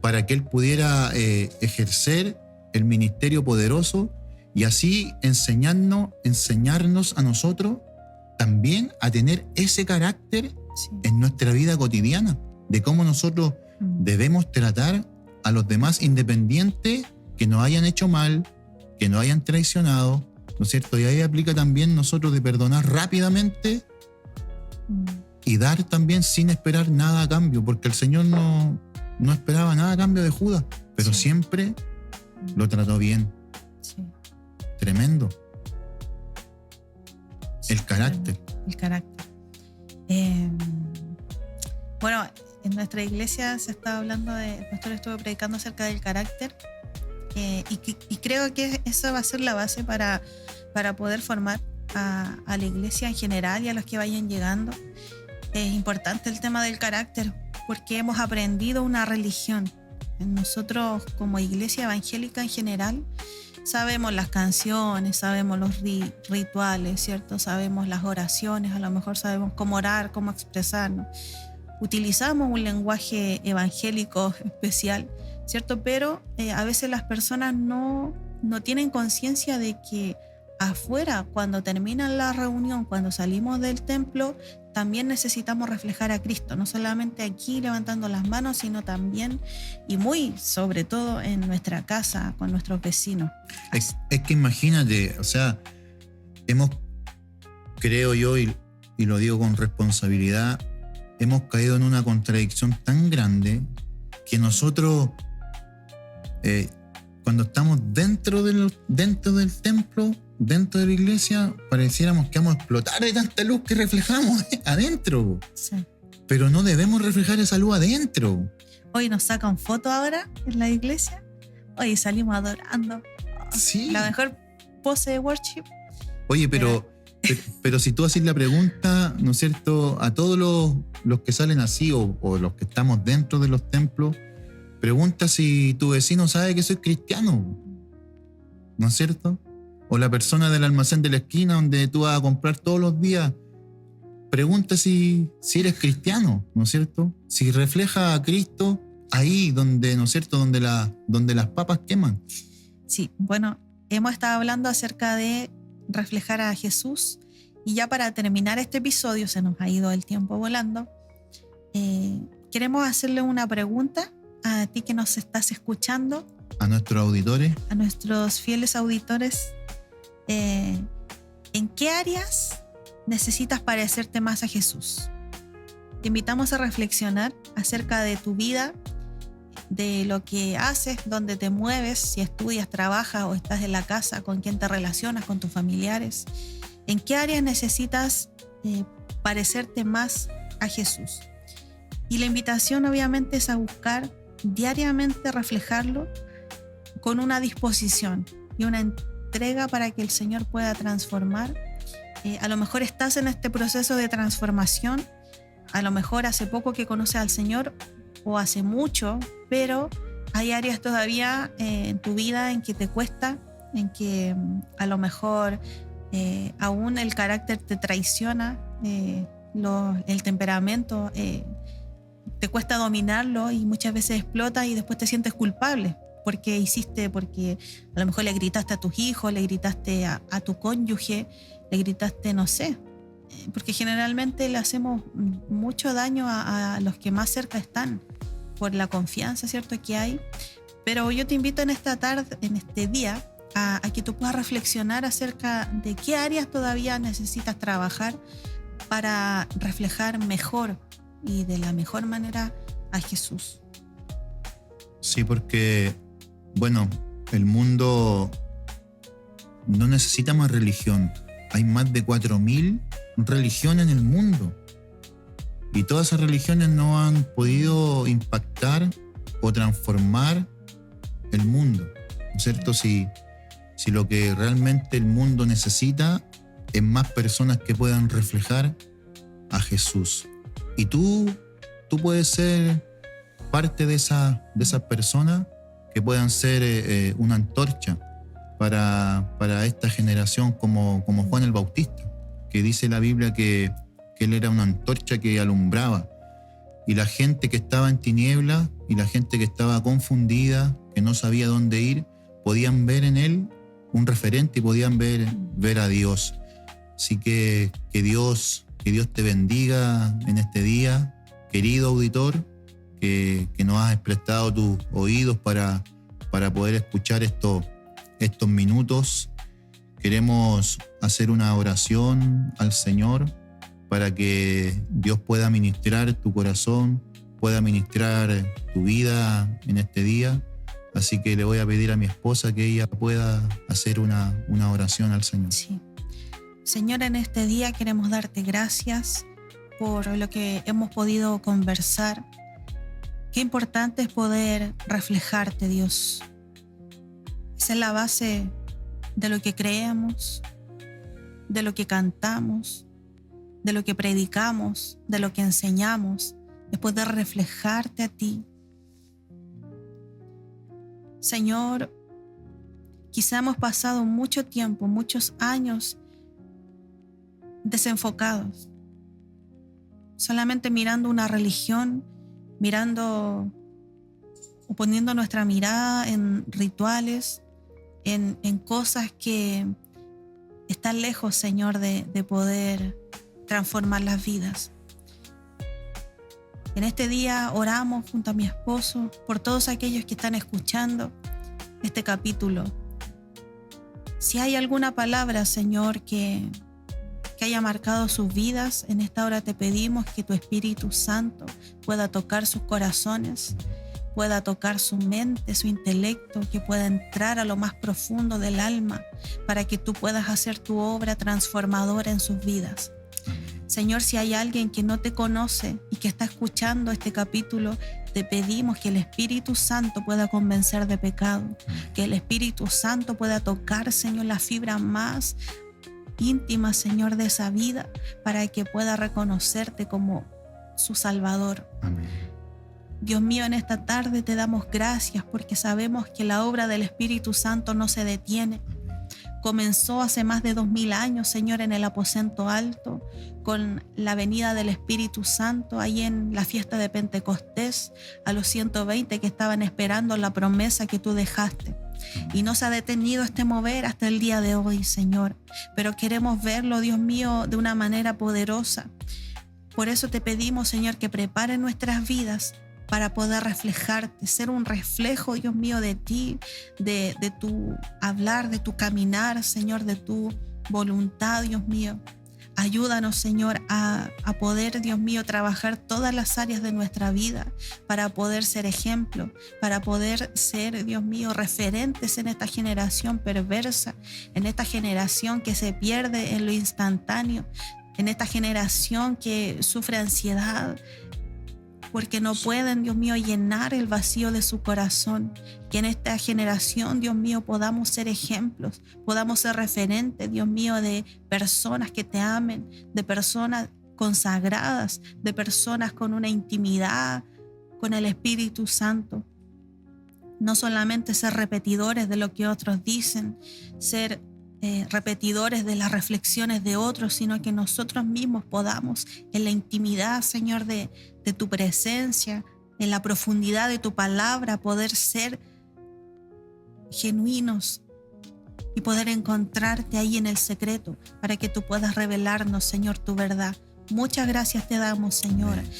para que él pudiera ejercer el ministerio poderoso y así enseñarnos a nosotros también a tener ese carácter en nuestra vida cotidiana, de cómo nosotros debemos tratar a los demás, independiente que nos hayan hecho mal, que nos hayan traicionado, ¿no es cierto? Y ahí aplica también nosotros de perdonar rápidamente y dar también sin esperar nada a cambio, porque el Señor no esperaba nada a cambio de Judas, pero siempre lo trató bien.
Sí.
Tremendo. El carácter.
El carácter. Bueno, en nuestra iglesia se estaba hablando el pastor estuvo predicando acerca del carácter y creo que esa va a ser la base para poder formar a la iglesia en general y a los que vayan llegando. Es importante el tema del carácter porque hemos aprendido una religión. Nosotros como iglesia evangélica en general sabemos las canciones, sabemos los rituales, ¿cierto? Sabemos las oraciones, a lo mejor sabemos cómo orar, cómo expresarnos. Utilizamos un lenguaje evangélico especial, ¿cierto? Pero a veces las personas no tienen conciencia de que afuera, cuando termina la reunión, cuando salimos del templo, también necesitamos reflejar a Cristo, no solamente aquí levantando las manos, sino también y muy sobre todo en nuestra casa, con nuestros vecinos.
Es que imagínate, o sea, creo yo, y lo digo con responsabilidad, hemos caído en una contradicción tan grande que nosotros, cuando estamos dentro del templo, dentro de la iglesia, pareciéramos que vamos a explotar de tanta luz que reflejamos adentro.
Sí.
Pero no debemos reflejar esa luz adentro.
Hoy nos sacan fotos ahora en la iglesia. Hoy salimos adorando.
Sí.
La mejor pose de worship.
Oye, pero si tú haces la pregunta, ¿no es cierto?, a todos los que salen así o los que estamos dentro de los templos, pregunta si tu vecino sabe que soy cristiano, ¿no es cierto? O la persona del almacén de la esquina donde tú vas a comprar todos los días, pregunta si eres cristiano, ¿no es cierto? Si refleja a Cristo ahí donde, ¿no es cierto?, donde las papas queman.
Sí, bueno, hemos estado hablando acerca de reflejar a Jesús y ya para terminar este episodio, se nos ha ido el tiempo volando, queremos hacerle una pregunta a ti que nos estás escuchando,
a nuestros auditores,
a nuestros fieles auditores. ¿En qué áreas necesitas parecerte más a Jesús? te invitamos a reflexionar acerca de tu vida, de lo que haces, dónde te mueves, si estudias, trabajas o estás en la casa, con quién te relacionas, con tus familiares, en qué áreas necesitas parecerte más a Jesús. Y la invitación obviamente es a buscar diariamente reflejarlo con una disposición y una entrega para que el Señor pueda transformar. A lo mejor estás en este proceso de transformación, a lo mejor hace poco que conoces al Señor o hace mucho, pero hay áreas todavía en tu vida en que te cuesta, en que a lo mejor aún el carácter te traiciona, el temperamento te cuesta dominarlo y muchas veces explota y después te sientes culpable porque a lo mejor le gritaste a tus hijos, le gritaste a tu cónyuge, le gritaste, no sé, porque generalmente le hacemos mucho daño a los que más cerca están por la confianza, ¿cierto?, que hay. Pero yo te invito en esta tarde, en este día, a que tú puedas reflexionar acerca de qué áreas todavía necesitas trabajar para reflejar mejor y de la mejor manera a Jesús.
Sí, porque, bueno, el mundo no necesita más religión. Hay más de 4.000 religiones en el mundo. Y todas esas religiones no han podido impactar o transformar el mundo, ¿no es cierto? Si lo que realmente el mundo necesita es más personas que puedan reflejar a Jesús. Y tú puedes ser parte de esas personas que puedan ser una antorcha para esta generación como Juan el Bautista, que dice la Biblia que él era una antorcha que alumbraba. Y la gente que estaba en tinieblas y la gente que estaba confundida, que no sabía dónde ir, podían ver en él un referente y podían ver a Dios. Así que Dios te bendiga en este día, querido auditor, que nos has prestado tus oídos para poder escuchar estos minutos. Queremos hacer una oración al Señor para que Dios pueda ministrar tu corazón, pueda ministrar tu vida en este día. Así que le voy a pedir a mi esposa que ella pueda hacer una oración al Señor.
Sí. Señor, en este día queremos darte gracias por lo que hemos podido conversar. Qué importante es poder reflejarte, Dios. Esa es la base de lo que creemos, de lo que cantamos, de lo que predicamos, de lo que enseñamos, es poder reflejarte a ti. Señor, quizá hemos pasado mucho tiempo, muchos años desenfocados, solamente mirando una religión, mirando o poniendo nuestra mirada en rituales, en cosas que están lejos, Señor, de poder transformar las vidas. En este día oramos junto a mi esposo por todos aquellos que están escuchando este capítulo. Si hay alguna palabra, Señor, que haya marcado sus vidas, en esta hora te pedimos que tu Espíritu Santo pueda tocar sus corazones, pueda tocar su mente, su intelecto, que pueda entrar a lo más profundo del alma para que tú puedas hacer tu obra transformadora en sus vidas. Señor, si hay alguien que no te conoce y que está escuchando este capítulo, te pedimos que el Espíritu Santo pueda convencer de pecado, que el Espíritu Santo pueda tocar, Señor, la fibra más íntima, Señor, de esa vida, para que pueda reconocerte como su Salvador.
Amén.
Dios mío, en esta tarde te damos gracias porque sabemos que la obra del Espíritu Santo no se detiene. Comenzó hace más de 2000 años, Señor, en el aposento alto, con la venida del Espíritu Santo, ahí en la fiesta de Pentecostés, a los 120 que estaban esperando la promesa que tú dejaste. Y no se ha detenido este mover hasta el día de hoy, Señor. Pero queremos verlo, Dios mío, de una manera poderosa. Por eso te pedimos, Señor, que prepare nuestras vidas para poder reflejarte, ser un reflejo, Dios mío, de ti, de tu hablar, de tu caminar, Señor, de tu voluntad, Dios mío, Ayúdanos, Señor, a poder, Dios mío, trabajar todas las áreas de nuestra vida para poder ser ejemplo, para poder ser, Dios mío, referentes en esta generación perversa, en esta generación que se pierde en lo instantáneo, en esta generación que sufre ansiedad, porque no pueden, Dios mío, llenar el vacío de su corazón. Que en esta generación, Dios mío, podamos ser ejemplos, podamos ser referentes, Dios mío, de personas que te amen, de personas consagradas, de personas con una intimidad con el Espíritu Santo. No solamente ser repetidores de lo que otros dicen, ser repetidores de las reflexiones de otros, sino que nosotros mismos podamos, en la intimidad, Señor, de tu presencia, en la profundidad de tu palabra, poder ser genuinos y poder encontrarte ahí en el secreto para que tú puedas revelarnos, Señor, tu verdad. Muchas gracias te damos, Señor. Amén.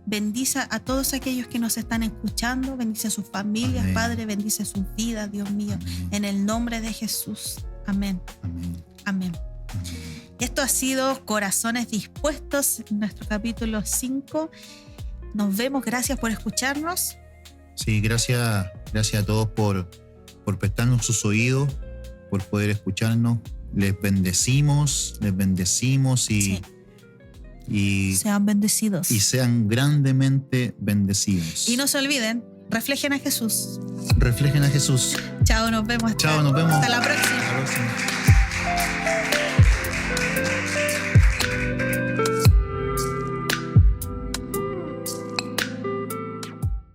Bendice a todos aquellos que nos están escuchando, bendice a sus familias, amén. Padre, bendice sus vidas, Dios mío, amén. En el nombre de Jesús. Amén. Amén. Amén. Esto ha sido Corazones Dispuestos, nuestro capítulo 5. Nos vemos, gracias por escucharnos.
Sí, gracias a todos por prestarnos sus oídos, por poder escucharnos. Les bendecimos y
sean bendecidos.
Y sean grandemente bendecidos.
Y no se olviden, reflejen a Jesús.
Reflejen a Jesús.
Chao, nos vemos.
Chao, nos vemos.
Hasta la próxima.
Hasta la próxima.